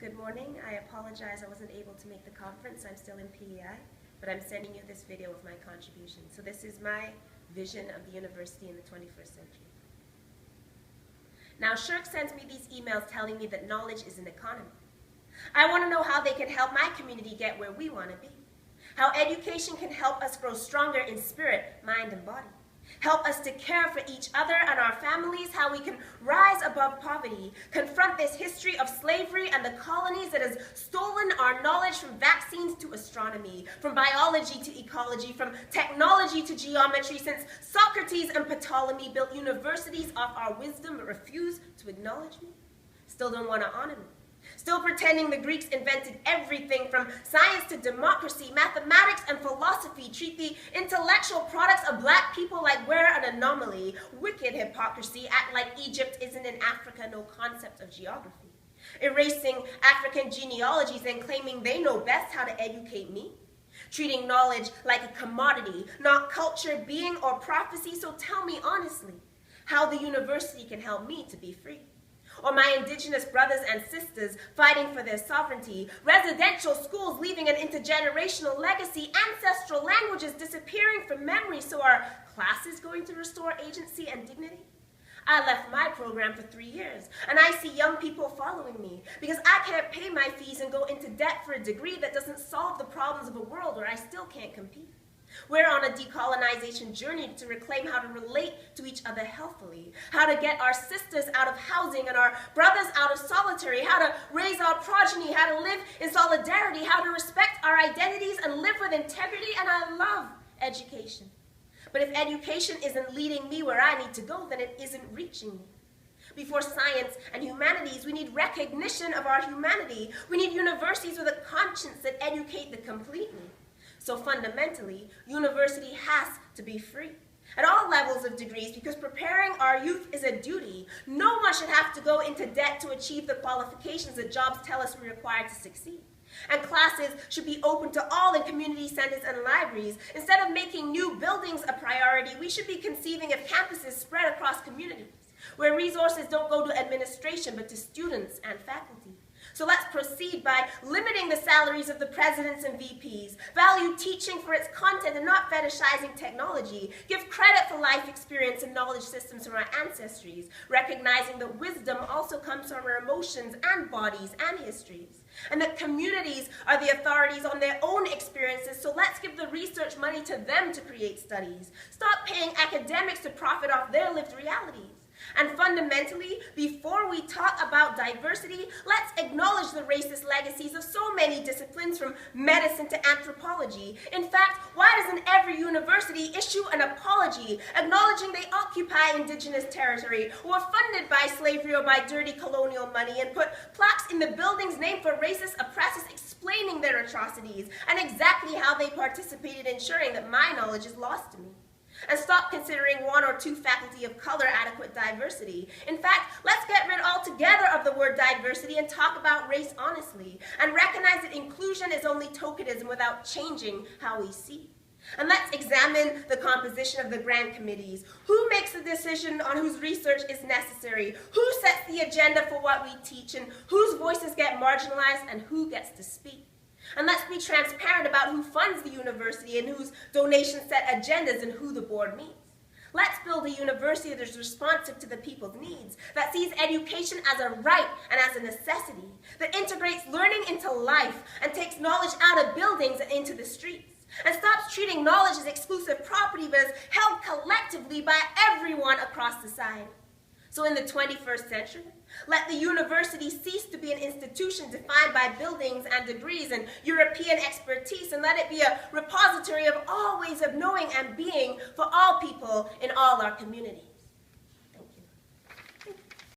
Good morning. I apologize I wasn't able to make the conference. I'm still in PEI, but I'm sending you this video of my contribution. So this is my vision of the university in the 21st century. Now, Shirk sends me these emails telling me that knowledge is an economy. I want to know how they can help my community get where we want to be. How education can help us grow stronger in spirit, mind, and body. Help us to care for each other and our families, how we can rise above poverty, confront this history of slavery and the colonies that has stolen our knowledge from vaccines to astronomy, from biology to ecology, from technology to geometry, since Socrates and Ptolemy built universities off our wisdom but refuse to acknowledge me. Still don't want to honor me. Still pretending the Greeks invented everything from science to democracy, mathematics and philosophy, treat the intellectual products of black people like we're an anomaly. Wicked hypocrisy, act like Egypt isn't in Africa, no concept of geography. Erasing African genealogies and claiming they know best how to educate me. Treating knowledge like a commodity, not culture, being, or prophecy. So tell me honestly how the university can help me to be free. Or my indigenous brothers and sisters fighting for their sovereignty, residential schools leaving an intergenerational legacy, ancestral languages disappearing from memory, so are classes going to restore agency and dignity? I left my program for 3 years, and I see young people following me because I can't pay my fees and go into debt for a degree that doesn't solve the problems of a world where I still can't compete. We're on a decolonization journey to reclaim how to relate to each other healthfully, how to get our sisters out of housing and our brothers out of solitary, how to raise our progeny, how to live in solidarity, how to respect our identities and live with integrity, and I love education. But if education isn't leading me where I need to go, then it isn't reaching me. Before science and humanities, we need recognition of our humanity. We need universities with a conscience that educate the complete me. So fundamentally, university has to be free at all levels of degrees because preparing our youth is a duty. No one should have to go into debt to achieve the qualifications that jobs tell us we're required to succeed. And classes should be open to all in community centers and libraries. Instead of making new buildings a priority, we should be conceiving of campuses spread across communities where resources don't go to administration but to students and faculty. So let's proceed by limiting the salaries of the presidents and VPs, value teaching for its content and not fetishizing technology, give credit for life experience and knowledge systems from our ancestries, recognizing that wisdom also comes from our emotions and bodies and histories, and that communities are the authorities on their own experiences, so let's give the research money to them to create studies. Stop paying academics to profit off their lived realities. And fundamentally, before we talk about diversity, let's acknowledge the racist legacies of so many disciplines from medicine to anthropology. In fact, why doesn't every university issue an apology acknowledging they occupy indigenous territory, were funded by slavery or by dirty colonial money, and put plaques in the buildings named for racist oppressors explaining their atrocities and exactly how they participated in ensuring that my knowledge is lost to me? And stop considering 1 or 2 faculty of color adequate diversity. In fact, let's get rid altogether of the word diversity and talk about race honestly, and recognize that inclusion is only tokenism without changing how we see. And let's examine the composition of the grant committees. Who makes the decision on whose research is necessary? Who sets the agenda for what we teach? And whose voices get marginalized and who gets to speak? And let's be transparent about who funds the university and whose donations set agendas and who the board meets. Let's build a university that is responsive to the people's needs, that sees education as a right and as a necessity, that integrates learning into life and takes knowledge out of buildings and into the streets, and stops treating knowledge as exclusive property but as held collectively by everyone across society. So in the 21st century, let the university cease to be an institution defined by buildings and degrees and European expertise, and let it be a repository of all ways of knowing and being for all people in all our communities.